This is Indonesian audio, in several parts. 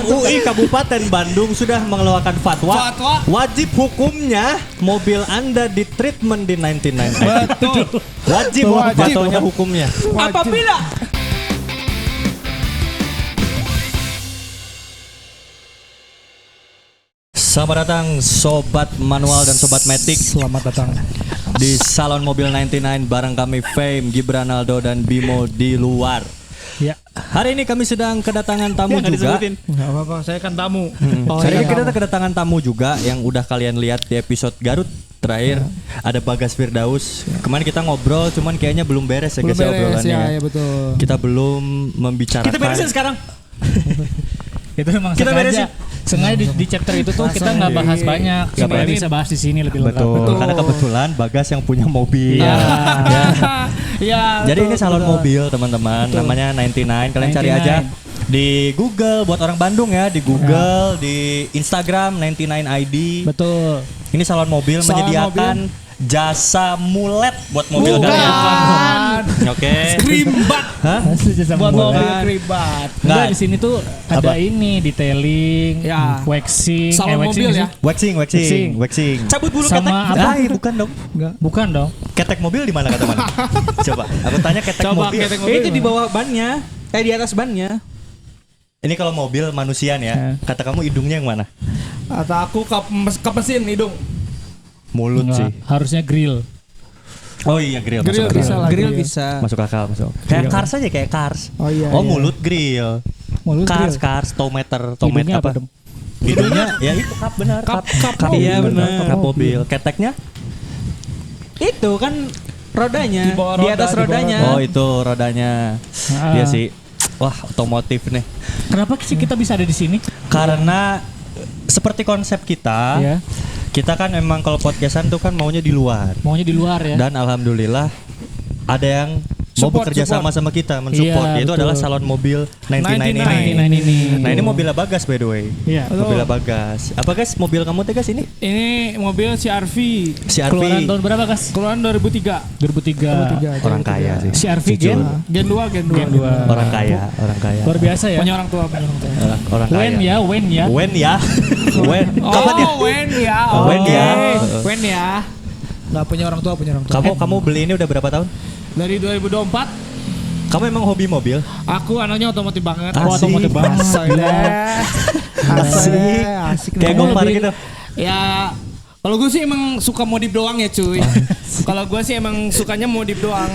MUI Kabupaten Bandung sudah mengeluarkan fatwa wajib hukumnya mobil Anda di treatment di 99. Betul. Wajib fatwanya hukumnya. Apabila Selamat datang Sobat Manual dan Sobat Matic. Selamat datang di Salon Mobil 99 bareng kami Fame, Gibranaldo dan Bimo di luar. Ya. Hari ini kami sedang kedatangan tamu juga. Gak apa-apa, saya kan tamu. Hari ini kita kedatangan tamu juga yang udah kalian lihat di episode Garut terakhir. Ada Bagas Firdaus. Kemarin kita ngobrol, cuman kayaknya belum beres ya guys obrolannya. Ya, betul. Kita belum membicarakan. Kita beresin sekarang. Itu memang Kita beresin. sengaja di chapter itu tuh kita nggak bahas banyak, supaya bisa bahas di sini lebih lengkap. Betul. Karena kebetulan Bagas yang punya mobil. Iya. Ya. Jadi ini salon mobil teman-teman, namanya 99. Kalian cari aja di Google buat orang Bandung ya, di Google, di Instagram 99 ID. Betul. Ini salon mobil menyediakan jasa mulet buat mobil kalian. Oke. Krimbat. Hah? Buat mobil krimbat. Enggak, di sini tuh ada ini detailing, waxing, Salon mobil ya. Waxing. Cabut bulu sama ketek. apa? Bukan dong. Bukan dong. Ketek mobil di mana kata mana? Coba, aku tanya ketek mobil. Itu di bawah bannya, di atas bannya. Ini kalau mobil manusia nih ya. Kata kamu hidungnya yang mana? Kata aku ke mesin hidung. Mulut Enggak, sih. Harusnya grill. Oh iya grill Grill masuk bisa akal. lah. Grill bisa. Masuk akal masuk. Kayak cars aja kayak cars. Oh iya. Oh mulut grill. Mulut Cars grill. cars tometer Hidungnya apa? dong? Hidungnya ya itu kap benar Kap mobil, iya benar. kap mobil. Keteknya? Itu kan rodanya Di bawah di roda, atas di bawah rodanya. Oh itu rodanya. Iya sih. Wah otomotif nih. Kenapa sih kita bisa ada di sini? Karena seperti konsep kita. Ya. Kita kan emang kalau podcastan tuh kan maunya di luar. Maunya di luar ya. Dan alhamdulillah ada yang mau bekerja sama kita mensupport. Iya, Yaitu betul. adalah salon mobil 99 ini. 99 ini. Nah ini mobilnya Bagas by the way. Iya. Mobilnya Bagas. Apa guys mobil kamu teh guys ini? Ini mobil CR-V. Keluaran tahun berapa, Kas? Keluaran 2003. 2003. Orang kaya sih. CR-V Jujur. Gen 2. Gen 2. Orang kaya. Luar biasa ya. Punya orang tua. Orang kaya. Wen ya. Wen ya. Wen. Kapan ya? Wen ya. Wen ya. Wen ya. Nggak punya orang tua, punya orang tua. Kamu beli ini udah berapa tahun? Dari 2024. Kamu emang hobi mobil? Aku anaknya otomotif banget. Asik. Oh, otomotif banget. Asik. Kayak Gopar gitu. Ya, kalau gue sih emang suka modif doang ya cuy. Kalau gue sih emang sukanya modif doang.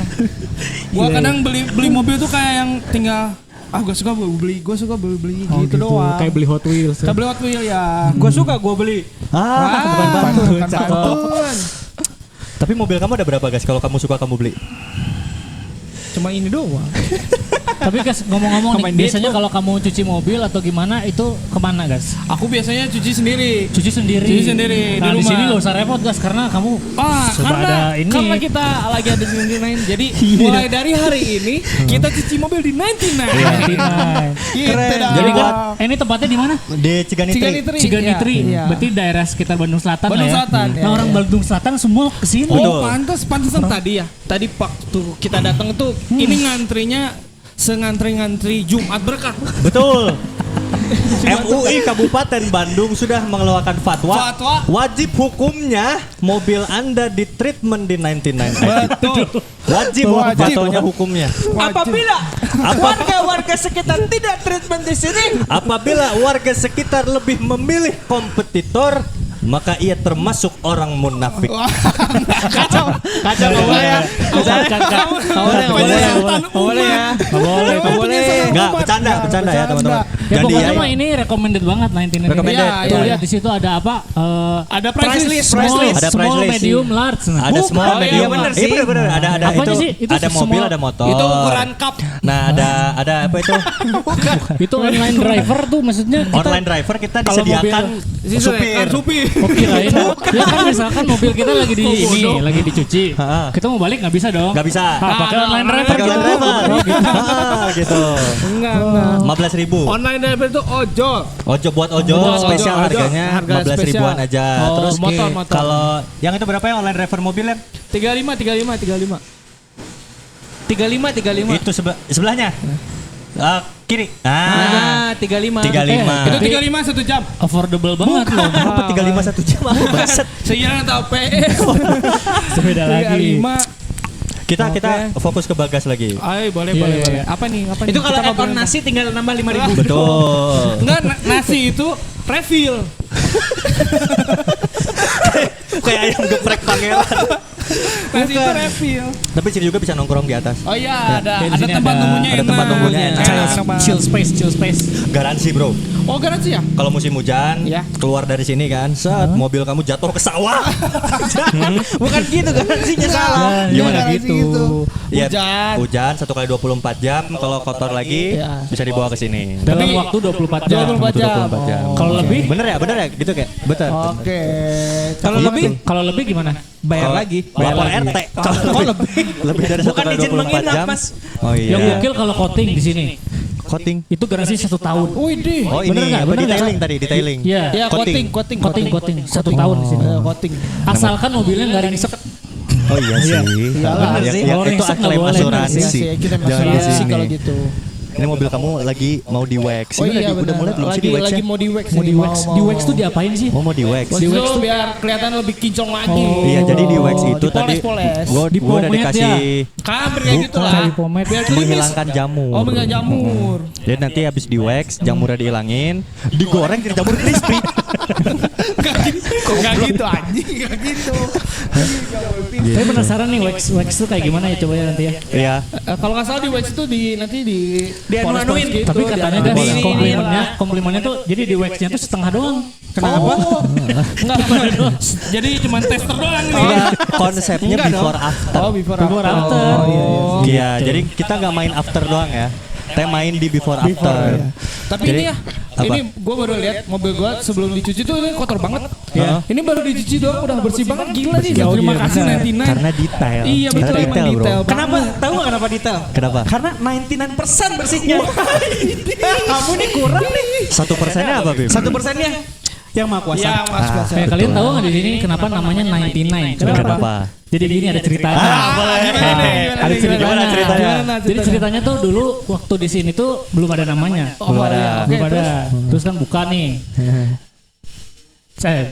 Gue kadang beli mobil tuh kayak yang tinggal gue suka beli gitu doang. Kayak beli Hot Wheels. Kita beli Hot Wheels ya. Gue suka gue beli. Bukan pantun. Pantun. Tapi mobil kamu ada berapa guys? Kalau kamu suka kamu beli? Cuma ini doang. Tapi Gas, ngomong-ngomong Main nih, biasanya beat, kalau kamu cuci mobil atau gimana itu kemana Gas? Aku biasanya cuci sendiri. Cuci sendiri. di Nah di rumah. sini gak usah repot Gas karena kamu karena kita lagi ada di 99. Jadi mulai dari hari ini kita cuci mobil di 99. Keren. Jadi Kan, ini tempatnya di mana? Di Ciganitri. Ciganitri. Iya. Berarti daerah sekitar Bandung Selatan Bandung lah ya. Selatan, Nah ya, orang Bandung Selatan semua kesini. Betul. Pantesan tadi ya. Tadi waktu kita datang tuh ini ngantrinya sengantri-ngantri Jumat berkah. Betul. MUI Kabupaten Bandung sudah mengeluarkan fatwa wajib hukumnya mobil Anda di treatment di 99. Betul. Wajib fatwanya hukumnya. Apabila warga-warga sekitar tidak treatment di sini, Apabila warga sekitar lebih memilih kompetitor, maka ia termasuk orang munafik. kacau boleh ya. Boleh ya. Enggak, bercanda ya teman-teman. Ya Jadi pokoknya ya, mah ini recommended banget 99. Recommended. Ya, tuh lihat di situ ada apa? Ada price list. Ada price Small, list. medium, large. Nah. ada small, Oh, iya, medium. bener sih. Iya bener. Ada Apanya itu. sih? Itu Ada mobil, semua- ada motor. Itu ukuran cup. Nah, ada apa itu? Itu online driver tuh maksudnya kita Online driver kita kalau disediakan supir. Oh kirain ya kan misalkan mobil kita lagi di ini lagi dicuci, Ha-ha. kita mau balik nggak bisa dong. Nggak bisa. Pakai online driver. Pakai online driver. Oh, gitu. Gitu. Enggak. 15.000. Online driver itu ojol. Buat ojol Buat spesial ojol, harganya harga 15 spesial. ribuan aja. Oh, Terus motor. kalau yang itu berapa ya online driver mobil ya? 35. Itu sebelahnya. Kiri. 35. 35. Itu 35 1 jam. Affordable banget loh. Apa 35 1 jam apa baset? Saya tahu PS. Beda lagi. 35. Kita fokus ke Bagas lagi. Ayo boleh. Apa nih? Itu kalau add-on nasi tinggal nambah 5.000. Betul. Enggak, nasi itu refill. Kayak ayam geprek pangeran. Nasi itu refill. Tapi sini juga bisa nongkrong di atas. Oh iya, ada Di sini tempat ada- tunggunya ada enak. tempat tunggunya enak. Chill space. Garansi, Bro. Oh, garansi ya? Kalau musim hujan, Ya. keluar dari sini kan, mobil kamu jatuh ke sawah. Bukan gitu garansinya salah. Gimana garansi gitu? Ya, Hujan. hujan 1 kali 24 jam. Kalau kotor lagi Ya. bisa dibawa ke sini. Dalam Tapi- waktu 24 jam. 24 jam. 24 jam. Kalau lebih? Bener ya, gitu kayak. Betul. Oke. Kalau lebih gimana? Bayar lagi. Lapor RT. Kalau lebih dari 1 Bukan kali izin 24 menginap, jam. Mas. Oh Yang iya. gokil kalau coating di sini. Coating. Itu garansi 1 tahun. Wih deh. Oh Bener ini nggak? apa Bener nggak? detailing tadi, detailing. Iya. Ya, Coating. coating. 1 tahun di sini. Coating. Asalkan mobilnya nggak ringsek. Oh iya sih. Iyalah, Ya, sih. ya, Kalau itu ringsek nggak klaim boleh. asuransi. Iya, kita Jangan di asuransi sini. kalau gitu. Ini mobil kamu lagi mau di wax. Oh Ini iya, udah benar. mulai belum sih di wax Lagi ya? mau di wax. Mau ini, di wax. Di wax tuh diapain sih? Oh mau di wax. Di wax tuh biar kelihatan lebih kinclong lagi. Iya jadi di wax itu tadi dipoles-poles. gue udah Di-pomade dikasih Kan kayak gitu lah. Cari pomade. Biar klimis. menghilangkan jamur. Oh, menghilangkan jamur. Jadi nanti habis di wax jamurnya dihilangin, digoreng jadi jamur crispy. Enggak gitu anjing, enggak gitu. Saya penasaran nih wax tuh kayak gimana ya coba ya nanti ya. Iya. Kalau nggak salah di wax itu nanti di Dianu-anuin. poles-poles gitu, Tapi katanya dianu-anuin. guys, Ini, komplimennya tuh jadi di waxnya tuh setengah doang. Kenapa? Enggak. Jadi cuma tester doang nih. Enggak, konsepnya Enggak dong. before after. Oh, before Before after. Oh, iya, iya. Iya, jadi kita nggak main after doang ya. Kita main di before after. Tapi Jadi, ini ya, apa? ini gue baru lihat mobil gue sebelum dicuci tuh ini kotor banget. Iya. Ini baru dicuci doang udah bersih banget, gila sih. Oh, Terima iya, kasih benar. 99. Karena detail. Iya, betul, Karena emang detail, bro. detail. Kenapa? Tahu nggak kenapa detail? Kenapa? Karena 99% bersihnya. Kamu nih kurang nih. 1%-nya apa, Bim? 1%-nya yang maha kuasa. Ya, Mas Kuasa. Kayak kalian tahu nggak di sini kenapa namanya 99? Kenapa? Jadi gini ada ceritanya. boleh. Ada ceritanya. Gimana ceritanya? Jadi ceritanya tuh dulu waktu di sini tuh belum ada namanya. Belum ada. Belum ada. Terus kan buka nih.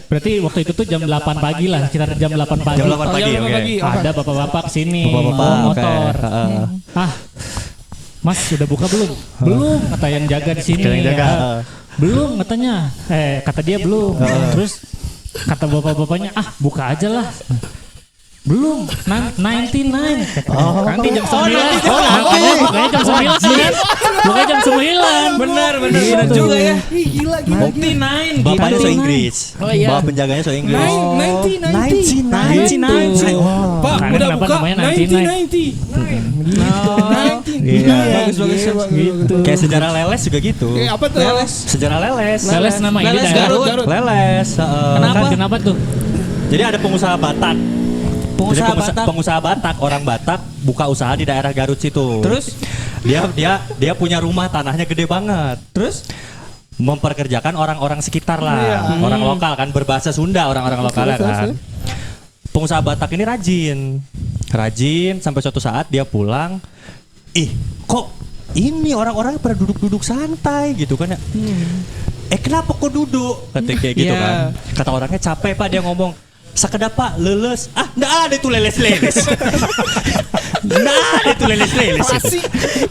Berarti waktu itu tuh jam 8 pagi lah, sekitar jam 8 pagi. Jam 8 pagi, jam oke. 8 pagi. Ada bapak-bapak kesini Bapak-bapak, bawa oke. motor. Ah, Mas sudah buka belum? Belum, kata yang jaga di sini. Kata yang jaga. Ya. Belum katanya. Kata dia belum. Terus kata bapak-bapaknya, buka aja lah. Belum, 99. Nanti jam 9. Makanya bukanya jam 9 kan? Bukanya jam 9. Benar Gitu. juga ya. Ih, gila. 99. Bapaknya so 99. Inggris. Oh, iya. Bapak penjaganya so Inggris. 99. Pak, Makanya udah kenapa buka namanya 90. Iya. Bagus. Gitu. Kayak sejarah leles juga gitu. Apa tuh? Sejarah leles. Leles nama ini Leles daerah. Garut. Leles. Kenapa tuh? Jadi ada pengusaha Batak. Pengusaha Jadi Batak. pengusaha Batak, orang Batak buka usaha di daerah Garut situ. Terus? Dia punya rumah tanahnya gede banget. Terus? Memperkerjakan orang-orang sekitar lah, Iya. orang lokal kan berbahasa Sunda orang-orang lokal kan. Pengusaha Batak ini rajin sampai suatu saat dia pulang, kok ini orang-orang pada duduk-duduk santai gitu kan ya. Kenapa kok duduk? Kata kayak gitu Iya. kan. Kata orangnya capek Pak, dia ngomong. Sakedap Pak, leles. Nggak ada itu leles-leles. Nggak ada itu leles-leles.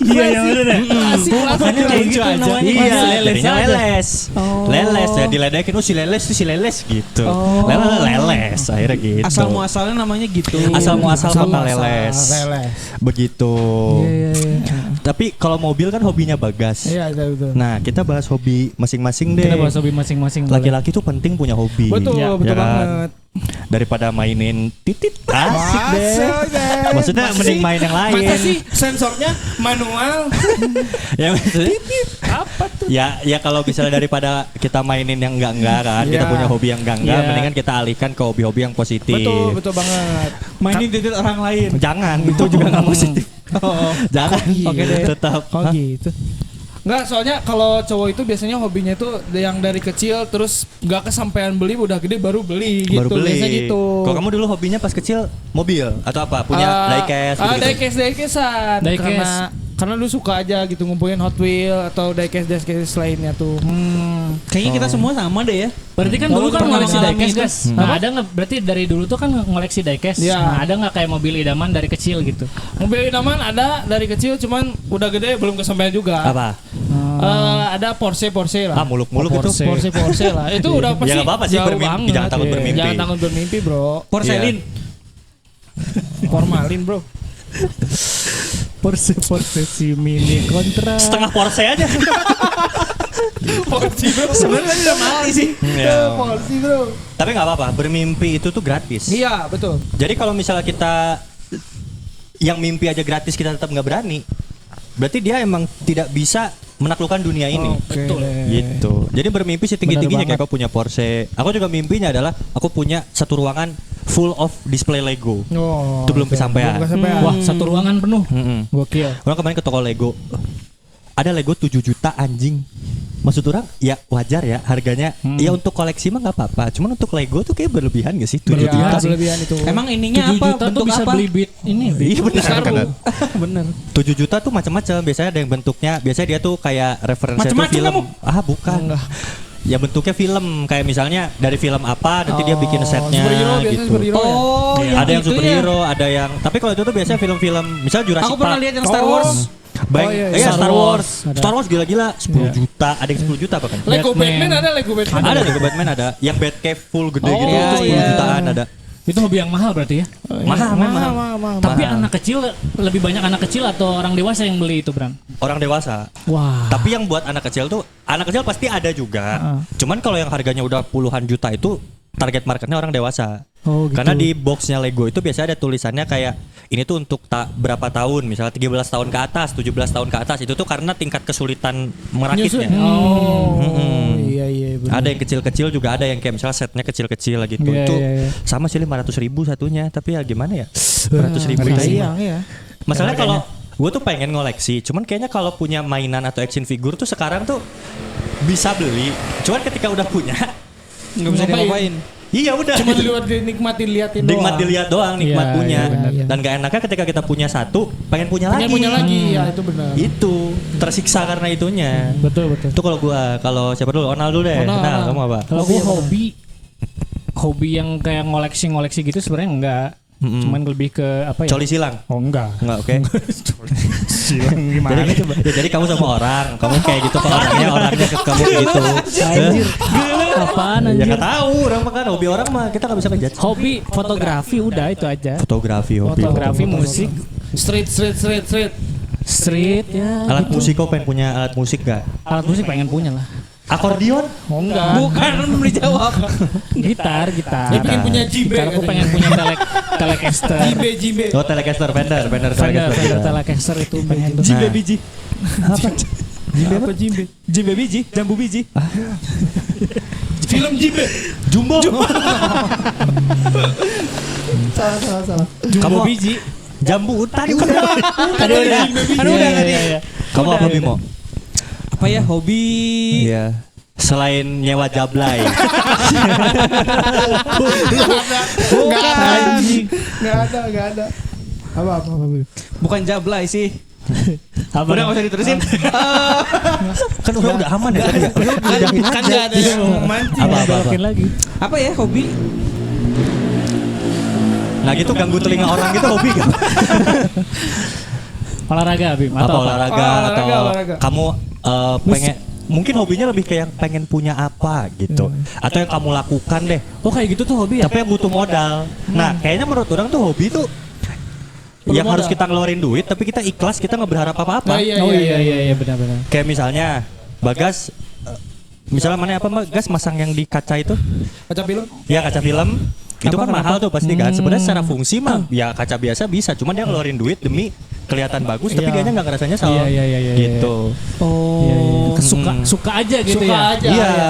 Iya yang bener ya. Makanya kayak gitu namanya. Iya, jadinya aja. leles. Leles ya diledekin, si leles tuh si leles gitu. Leles akhirnya gitu. Asal muasalnya namanya gitu. Asal muasal kota leles. Leles. Begitu. Tapi kalau mobil kan hobinya Bagas. Iya, betul. Nah, kita bahas hobi masing-masing deh. Kita bahas hobi masing-masing. Laki-laki tuh penting punya hobi. Betul, Ya, betul ya kan? banget. Daripada mainin titit asik deh. Maksudnya mending main yang lain. Masa sih sensornya manual? Ya maksudnya apa tuh? Ya kalau misalnya daripada kita mainin yang enggak kan, kita Iya. punya hobi yang enggak, Iya. mendingan kita alihkan ke hobi-hobi yang positif. Betul banget. Mainin titik orang lain. Jangan, itu juga enggak positif. Jangan. Oke deh. Tetap. Oh gitu. Enggak, soalnya kalau cowok itu biasanya hobinya itu yang dari kecil terus nggak kesampaian beli udah gede baru beli gitu. Baru beli. Biasanya gitu. Kalau kamu dulu hobinya pas kecil mobil atau apa? Punya diecast gitu. Diecast-diecasan. Diecast. Karena Karena lu suka aja gitu ngumpulin Hot Wheels atau diecast lainnya tuh. Kayaknya kita semua sama deh ya. Berarti kan Oh, dulu lu kan pernah ngoleksi ngalamin diecast itu? guys. Nah, ada nggak? Berarti dari dulu tuh kan ngoleksi diecast. Iya. Nah, ada nggak kayak mobil idaman dari kecil gitu? Mobil idaman ada dari kecil, cuman udah gede belum kesampaian juga. Apa? Ada Porsche lah. Muluk-muluk itu. Porsche lah. Itu udah pasti. Ya nggak apa-apa sih, jauh bermimpi. banget. Jangan takut Iya. bermimpi. Jangan takut bermimpi, bro. Porselin. Formalin, bro. Porsche si mini kontra. Setengah Porsche aja. Porsche, bro. Sebenarnya udah mati sih. Ya. Porsche, bro. Tapi nggak apa-apa, bermimpi itu tuh gratis. Iya, betul. Jadi kalau misalnya kita yang mimpi aja gratis kita tetap nggak berani, berarti dia emang tidak bisa menaklukkan dunia ini. Betul. Gitu. Jadi bermimpi setinggi-tingginya Benar kayak kau punya Porsche. Aku juga mimpinya adalah aku punya satu ruangan full of display Lego. Oh, Itu belum kesampaian. Belum kesampaian. Wah, satu ruangan penuh. Mm-mm. Gokil. Orang kemarin ke toko Lego. Ada Lego 7 juta anjing. Maksud orang ya wajar ya harganya. Ya untuk koleksi mah nggak apa-apa. Cuman untuk Lego tuh kayak berlebihan gak sih 7 Berlebihan, juta? berlebihan itu. Emang ininya 7 apa? juta tuh Bentuk bisa apa? beli beat ini. Iya benar kan. Bener. 7 juta tuh macam-macam. Biasanya ada yang bentuknya, biasanya dia tuh kayak referensi itu Macem-macem film. kamu? Ah, bukan. Ya bentuknya film, kayak misalnya dari film apa nanti dia bikin setnya superhero, biasanya gitu. superhero. Oh, Ada yang itu superhero, ada yang tapi kalau itu tuh biasanya film-film, misalnya Jurassic Aku pernah Park. lihat yang Star Wars. Bang, Oh, iya, iya, Star Star Wars. Wars ada. Star Wars gila-gila 10 juta, ada yang 10 juta bahkan. Lego Batman. Batman ada Lego Batman. Ada Lego Batman ada, yang Batcave full gede Oh, gitu itu 10 iya. jutaan ada. Itu hobi yang mahal berarti ya? Mahal, mahal. Tapi Mahal. anak kecil lebih banyak anak kecil atau orang dewasa yang beli itu, Bram? Orang dewasa. Wah. Tapi yang buat anak kecil tuh, anak kecil pasti ada juga. Cuman kalau yang harganya udah puluhan juta itu target marketnya orang dewasa. Oh, gitu. Karena di boxnya Lego itu biasanya ada tulisannya kayak ini tuh untuk berapa tahun, misalnya 13 tahun ke atas, 17 tahun ke atas. Itu tuh karena tingkat kesulitan merakitnya. Oh, iya benar. Ada yang kecil-kecil juga ada yang kayak misalnya setnya kecil-kecil lah gitu. Iya, Itu iya, iya. sama sih 500.000 satunya, tapi ya gimana ya? 500.000 Sayang ya. Masalahnya kalau gue tuh pengen ngoleksi, cuman kayaknya kalau punya mainan atau action figure tuh sekarang tuh bisa beli. Cuman ketika udah punya, Nggak bisa Ngapain? diapain. iya udah. Cuma gitu. nikmatin liatin Nikmat dilihat doang, nikmat Iya, punya. iya, benar. Dan gak enaknya ketika kita punya satu, pengen punya lagi. Punya lagi, ya itu benar. Itu tersiksa karena itunya. Betul. Itu kalau gua, kalau siapa dulu? Onal dulu deh. Onal. Nah, kamu apa? Kalau gue hobi yang kayak ngoleksi gitu sebenarnya enggak. Cuman lebih ke apa ya? Coli silang. Oh enggak. Enggak, oke. Silang gimana Jadi, coba? ya, jadi kamu sama orang, kamu kayak gitu ke orangnya ke kamu kayak gitu. Anjir. Apaan Ya anjir? nggak tahu, orang mah kan hobi orang mah kita nggak bisa ngejudge. Hobi fotografi udah itu aja. Fotografi hobi. Fotografi, musik, Street. street ya. Alat musik kok pengen punya alat musik gak? Alat musik pengen punya lah. Akordion? Oh enggak. Bukan belum dijawab. Gitar. Dia pengen punya jibe. Gitar aku pengen punya Telecaster. Jibe. Oh Telecaster, Fender Fender Telecaster. Telecaster itu pengen tuh. Jibe biji. Apa jibe? Jimbe biji, jambu biji. Film jibe. Jumbo. Salah. Kamu biji. jambu tadi udah. Tadi udah. Kan udah tadi. Kamu apa Bimo? Apa ya hobi? Iya. Selain nyewa jablay. Enggak ada. Apa. Bukan jablay sih. Apa? Udah nggak usah diterusin. Kan udah aman ya tadi ya. Kan enggak ada yang mancing. Apa. Belokin lagi. Apa ya hobi? Nah gitu ganggu telinga orang gitu hobi gak? Olahraga, Bim. Apa Atau apa? olahraga atau olahraga. kamu pengen mungkin hobinya lebih kayak pengen punya apa gitu atau yang kamu lakukan deh Oh kayak gitu tuh hobi ya? tapi yang butuh modal. Nah kayaknya menurut orang tuh hobi tuh yang harus kita ngeluarin duit tapi kita ikhlas, kita nggak berharap apa-apa. Oh iya benar-benar. Kayak misalnya Bagas misalnya mana apa Bagas masang yang di kaca itu Kaca film. ya kaca film itu kan mahal tuh pasti kan. Sebenarnya secara fungsi mah ya kaca biasa bisa, cuman dia ngeluarin duit demi kelihatan bagus tapi Iya. kayaknya nggak ngerasanya salah Iya. gitu. Oh. Suka aja gitu Suka ya. aja. Iya.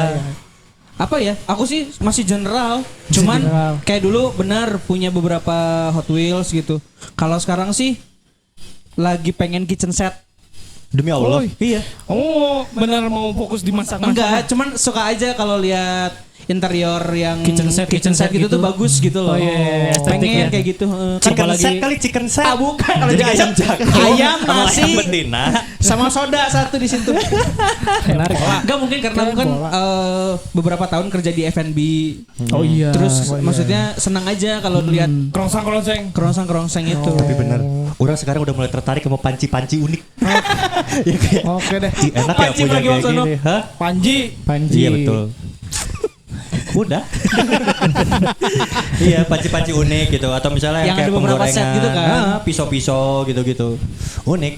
Apa ya? Aku sih masih general. Cuman general. kayak dulu benar punya beberapa Hot Wheels gitu. Kalau sekarang sih lagi pengen kitchen set. Demi Allah. Iya. Oh, benar mau fokus di masak. Enggak, cuman suka aja kalau lihat interior yang Kitchen set gitu tuh gitu. bagus gitu loh. Oh, iya, estetik Pengen ya. kayak gitu. Kan Chicken apalagi- set kali chicken set. Ah, bukan. Kalau Jadi chicken ayam set, jago. ayam, sama nasi. ayam betina. sama soda satu di situ. Menarik. Enggak mungkin karena mungkin beberapa tahun kerja di F&B. Oh iya. Terus maksudnya senang aja kalau lihat Kerongsang. kerongsang itu. Tapi bener, orang sekarang udah mulai tertarik sama panci-panci unik. Ya kayak, Oke deh. "Ih, enak ya Panci punya lagi, kayak Waksono. gini. Hah? Panji. Panji. Iya betul. Udah. Iya, panci-panci unik gitu atau misalnya Yang kayak ada beberapa set penggorengan. gitu kan. Pisau-pisau gitu-gitu. Unik.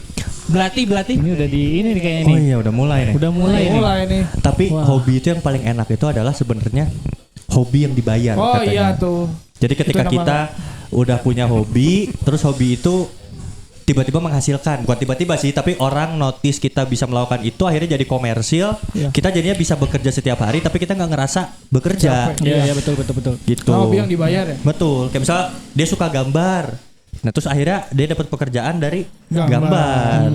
Belati. Ini udah di ini nih kayaknya Oh nih. iya, udah mulai nih. Udah mulai nih. Mulai nih. Tapi Wah. hobi itu yang paling enak itu adalah sebenarnya hobi yang dibayar Oh katanya. iya tuh. Jadi ketika Itu enak kita udah punya hobi, terus hobi itu tiba-tiba menghasilkan, bukan tiba-tiba sih, tapi orang notice kita bisa melakukan itu, akhirnya jadi komersil. Iya. Kita jadinya bisa bekerja setiap hari, tapi kita nggak ngerasa bekerja. Iya, iya betul. Gitu. Nah, hobi yang dibayar ya. Betul. Kayak misalnya dia suka gambar. Nah terus akhirnya dia dapat pekerjaan dari Gambar. gambar.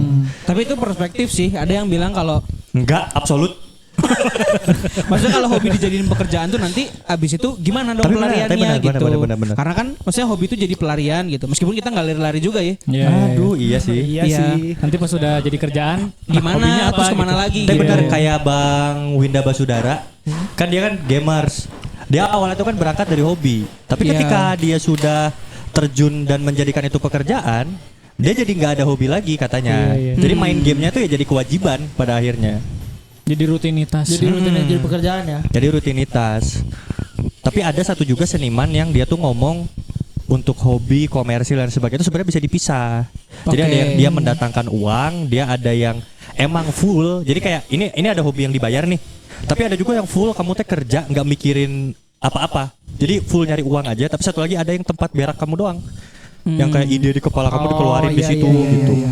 Tapi itu perspektif sih. Ada yang bilang kalau Enggak, absolut. maksudnya kalau hobi dijadiin pekerjaan tuh nanti abis itu gimana dong Tapi benar, pelariannya tapi benar, gitu. benar. Karena kan maksudnya hobi itu jadi pelarian gitu. Meskipun kita nggak lari-lari juga ya. Iya. Aduh, iya sih. Iya Iya. sih. Nanti pas sudah jadi kerjaan, Gimana hobinya apa terus kemana gitu. lagi Tapi gitu. benar kayak Bang Winda Basudara, kan dia kan gamers. Dia awalnya itu kan berangkat dari hobi, tapi Iya. ketika dia sudah terjun dan menjadikan itu pekerjaan, dia jadi nggak ada hobi lagi katanya. Iya, iya. Jadi main gamenya tuh ya jadi kewajiban pada akhirnya. Jadi rutinitas. Jadi rutinnya jadi pekerjaan ya. Jadi rutinitas. Tapi ada satu juga seniman yang dia tuh ngomong untuk hobi, komersil dan sebagainya itu sebenarnya bisa dipisah. Jadi Oke. ada yang dia mendatangkan uang, dia ada yang emang full. Jadi kayak ini ada hobi yang dibayar nih. Tapi ada juga yang full kamu teh kerja nggak mikirin apa-apa. Jadi full nyari uang aja. Tapi satu lagi ada yang tempat berak kamu doang. Yang kayak ide di kepala kamu dikeluarin di iya, situ iya, gitu. iya.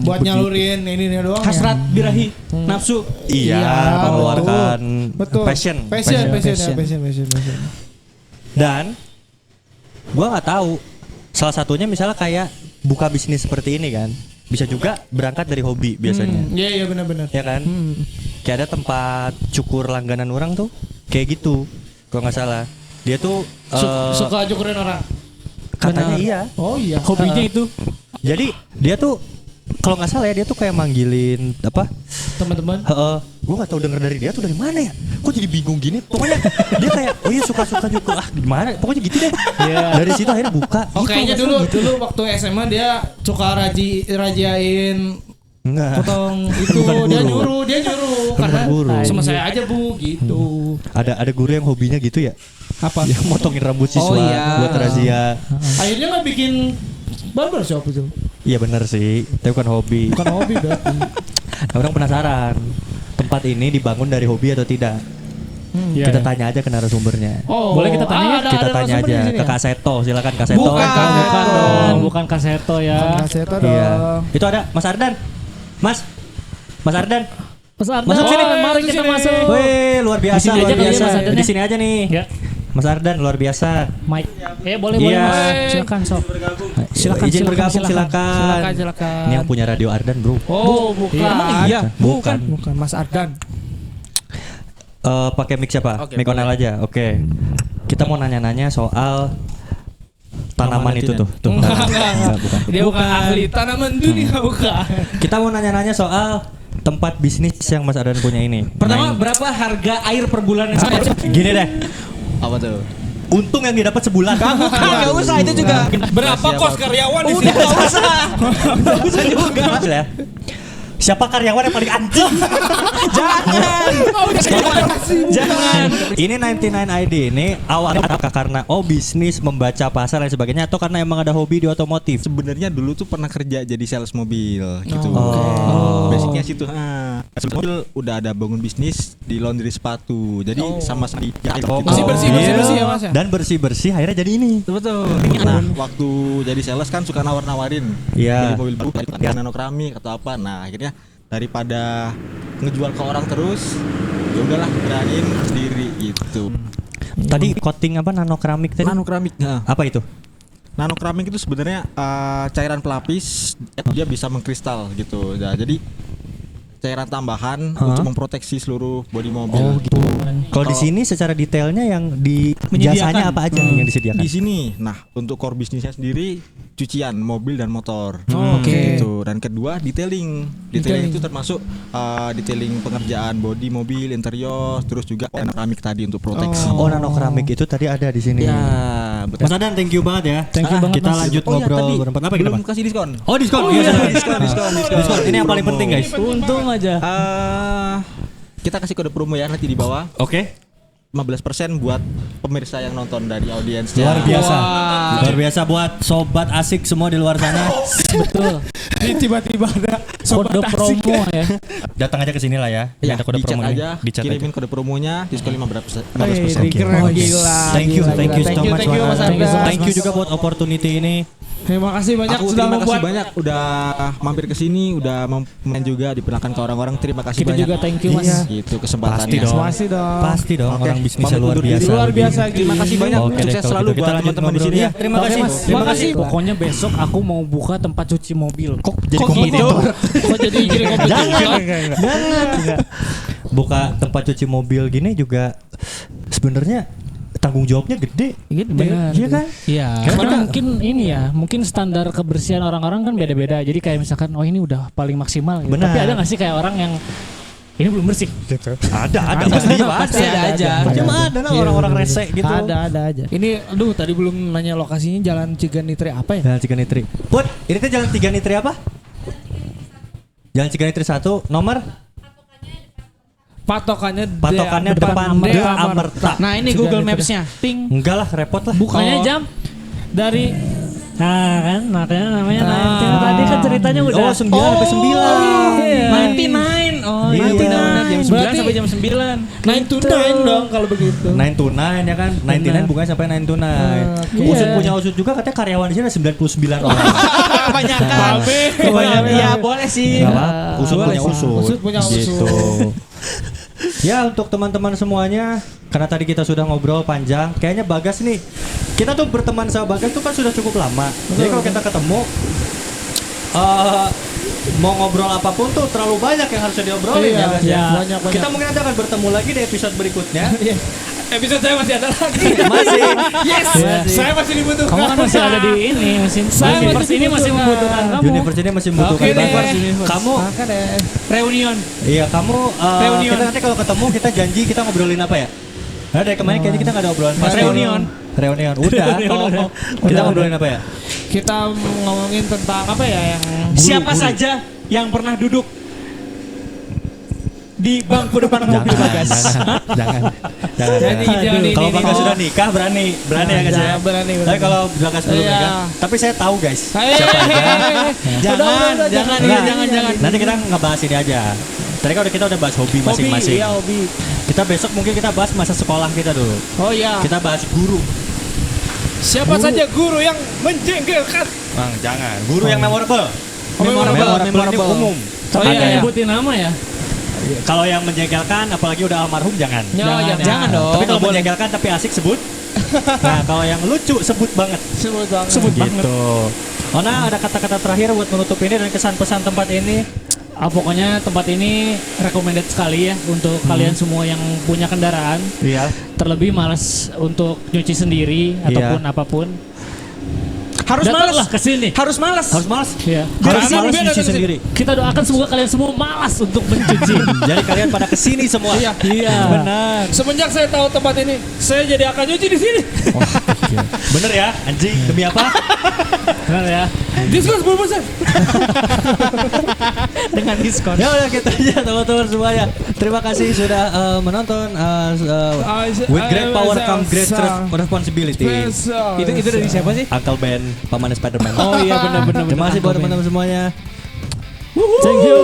Buat nyalurin ini doang. Hasrat ya. birahi nafsu. Iya, Iya, mengeluarkan Betul. passion. Passion. Passion. Dan gua nggak tahu. Salah satunya misalnya kayak buka bisnis seperti ini kan, bisa juga berangkat dari hobi biasanya, Iya benar-benar. ya kan? Kayak ada tempat cukur langganan orang tuh, kayak gitu. Kalau nggak salah, dia tuh Suka cukurin orang. katanya iya. Oh iya. Hobinya itu Jadi dia tuh kalau nggak salah ya dia tuh kayak manggilin apa? Teman-teman. Gue nggak tahu denger dari dia tuh dari mana ya? Kok jadi bingung gini? Pokoknya dia kayak oh iya suka-suka nyukur gimana? Pokoknya gitu deh. Dari situ akhirnya buka. Oh Gitu, kayaknya nggak dulu salah gitu. dulu waktu SMA dia suka rajain Enggak. potong itu Bukan dia guru. nyuruh Bukan karena guru. sama saya aja Bu gitu. Ada guru yang hobinya gitu ya? Apa? Yang motongin rambut siswa Oh, iya. buat razia. Akhirnya mah bikin barbershop itu. Iya benar sih, tapi bukan hobi. Bukan hobi berarti. Nah, orang penasaran, tempat ini dibangun dari hobi atau tidak? Iya, Kita iya. tanya aja ke narasumbernya. Oh, Boleh kita tanya ya? Kita tanya aja ke Kak Seto, silakan Kak Seto. Bukan dong, bukan kaseto ya. Kaseto Iya. dong. Itu ada Mas Ardan. Mas Ardan. Mas Ardan, Masuk sini. mari kita masuk. Wih, luar biasa, Di sini luar aja kali ya, biasa. Mas Ardan Di ya? sini aja nih. Ya, Mas Ardan luar biasa. Mike. Boleh Iya. Mas. Silakan sob. Silakan, Izin silakan, bergabung silakan. Silakan. Ini yang punya radio Ardan, Bro. Oh, bukan. Emang iya? Bukan. Bukan Mas Ardan. Pakai mic siapa? Oke, Mic online aja. Oke. Kita mau nanya-nanya soal tanaman itu tuh. Enggak, bukan. Dia bukan ahli tanaman dunia bukan. Kita mau nanya-nanya soal tempat bisnis yang Mas Ardan punya ini. Pertama Nah, berapa harga air per bulan yang gini deh. Apa tuh? Untung yang didapat sebulan. Enggak usah itu juga. Berapa kos karyawan di sini? Udah enggak usah. Enggak usah juga. Ya. Siapa karyawan yang paling anjing? Jangan. Jangan. Ini 99 ID ini awalnya apakah karena bisnis membaca pasar dan sebagainya atau karena emang ada hobi di otomotif? Sebenarnya dulu tuh pernah kerja jadi sales mobil gitu. Basicnya situ. Sales mobil udah ada bangun bisnis di laundry sepatu. Jadi sama-sama di Masih bersih ya Mas ya? Dan bersih-bersih akhirnya jadi ini. Betul. Nah, waktu jadi sales kan suka nawar-nawarin. Iya. Jadi mobil baru dari nanokeramik atau apa. Nah, akhirnya daripada ngejual ke orang terus, ya udahlah beraniin sendiri gitu. Tadi coating apa nanokeramik tadi? Nanokeramik. Nah, Apa itu? nanokeramik itu sebenarnya cairan pelapis dia bisa mengkristal gitu. Nah, jadi cairan tambahan untuk memproteksi seluruh bodi mobil. Oh gitu. Kalau di sini secara detailnya yang di Menyediakan. jasanya apa aja nih yang disediakan? Di sini, nah untuk core bisnisnya sendiri cucian mobil dan motor. Oke. Gitu. Dan kedua detailing. Detailing itu termasuk detailing pengerjaan bodi mobil, interior, terus juga keramik tadi untuk proteksi. Oh, nano keramik itu tadi ada di sini. Ya, betul. Mas Adan, thank you banget ya. Thank you banget, Kita Mas. lanjut ngobrol berempat. Apa kita? belum kasih diskon. Oh, diskon. Oh, Iya, iya, diskon. Diskon. Ini yang paling penting, guys. Untung aja. Kita kasih kode promo ya nanti di bawah. Oke. 15% buat pemirsa yang nonton dari audiens. Luar biasa. Luar biasa buat sobat asik semua di luar sana. Betul. Ini tiba-tiba ada Kode promo ya. Datang aja ke sini lah ya. Ya, Ada kode di chat promo aja, di chat kirimin aja. kode promonya, diskon 15%. keren Oh, yes. gila. Thank you so much. Thank you, Mas Thank Anda. you juga buat opportunity ini. Terima kasih banyak Aku sudah terima kasih membuat. banyak udah mampir ke sini, udah main juga diperkenalkan ke orang-orang. Terima kasih Kita banyak. juga thank you, Mas. Iya. Gitu kesempatannya. Pasti dong. Pasti dong. Pasti dong, Oke, orang bisnisnya pamit luar undur diri. biasa. Luar biasa. Terima kasih banyak. Oke deh, Sukses kalau selalu gitu kita buat lanjut teman-teman di ngobrol. sini ya. Iya, terima Oke, kasih. Mas. Terima kasih. Pokoknya besok aku mau buka tempat cuci mobil. Kok jadi Kok kompetitor? Kok jadi kompetitor? Jangan. Buka tempat cuci mobil gini juga sebenarnya tanggung jawabnya gede. Benar. Iya kan? Iya. Karena mungkin ini ya, mungkin standar kebersihan orang-orang kan beda-beda. Jadi kayak misalkan, oh ini udah paling maksimal. Gitu. Benar. Tapi ada nggak sih kayak orang yang ini belum bersih? Gitu. Ada Pasti ada aja. Cuma ada lah orang-orang rese gitu. Ada aja. Ini, aduh tadi belum nanya lokasinya Jalan Ciganitri apa ya? Jalan Ciganitri. Put, ini tuh Jalan Ciganitri apa? Jalan Ciganitri 1, nomor Patokannya depan De De Amerta. Amerta. Nah, ini Google Maps-nya. Ting. Enggak lah, repot lah. Bukanya jam dari nah kan makanya namanya 19. Tadi kan ceritanya udah 9 sampai 9. iya. 99. Oh, Iya. 99 jam 9 Berarti- sampai jam 9. 9 to 9 dong kalau begitu. 9 to 9 ya kan. 99 bukannya sampai 9 to 9. Usut Iya. punya usut juga katanya karyawan di sini ada 99 orang. Kebanyakan. Iya, boleh sih. Enggak apa. Usut Boleh punya sih. usut. Usut punya usut. Gitu. Ya untuk teman-teman semuanya, karena tadi kita sudah ngobrol panjang, kayaknya Bagas nih, kita tuh berteman sama Bagas tuh kan sudah cukup lama. Jadi kalau kita ketemu, mau ngobrol apapun tuh terlalu banyak yang harusnya diobrolin Iya, ya Gas ya. iya. Banyak. Kita mungkin nanti akan bertemu lagi di episode berikutnya. Episode saya masih ada lagi. Masih. Yes. Saya masih dibutuhkan. kamu kan masih ada di ini mesin Saya universe masih ini masih dibutuhkan. membutuhkan kamu. Universe ini masih membutuhkan Oke deh. Bagas. Kamu, Maka deh. Reunion. iya kamu, Reunion. kita nanti kalau ketemu kita janji kita ngobrolin apa ya? Nah dari kemarin kayaknya kita nggak ada obrolan pas Reunion. Reunion. Udah. Kita ngobrolin apa ya? Kita ngomongin tentang apa ya yang Siapa saja yang pernah duduk di bangku depan mobil Bagas? Jangan. Jadi jangan ini. Kalau ini. Bagas sudah nikah berani ya guys ya. Berani. Tapi kalau Bagas belum Iya. nikah, tapi saya tahu guys. Hey, Siapa aja. Jangan, Nah, jangan. Nanti kita ngebahas ini aja. Tadi kan kita udah bahas hobi masing-masing. Iya, hobi. Kita besok mungkin kita bahas masa sekolah kita dulu. Oh iya. Kita bahas guru. Siapa saja guru yang menjengkelkan? Bang, jangan. Guru yang memorable. Memorable. Ini umum. Oh Ada iya, iya. nyebutin nama ya? Kalau yang menjengkelkan, apalagi udah almarhum jangan. Jangan dong. Tapi kalau menjengkelkan tapi asik sebut. Nah, kalau yang lucu sebut banget. Sebut banget. Gitu. Ona ada kata-kata terakhir buat menutup ini dan kesan pesan tempat ini. Pokoknya tempat ini recommended sekali ya untuk kalian semua yang punya kendaraan. Iya. Terlebih malas untuk nyuci sendiri ataupun apapun. Harus Datanglah malas. ke sini. Harus malas. Harus malas. Ya. Harus Jangan malas biar nyuci datang ke sendiri. Kita doakan semoga kalian semua malas untuk mencuci. Jadi kalian pada kesini semua. Iya. Iya. Benar. Semenjak saya tahu tempat ini, saya jadi akan nyuci di sini. Bener ya, anjing. Demi apa? Benar ya. Diskon 10%. Dengan diskon. Ya udah kita aja teman-teman semuanya. Terima kasih sudah menonton. With great power come great responsibility. Itu dari siapa sih? Uncle Ben, pamannya Spiderman. Oh iya benar-benar. Terima kasih buat teman-teman semuanya. Thank you.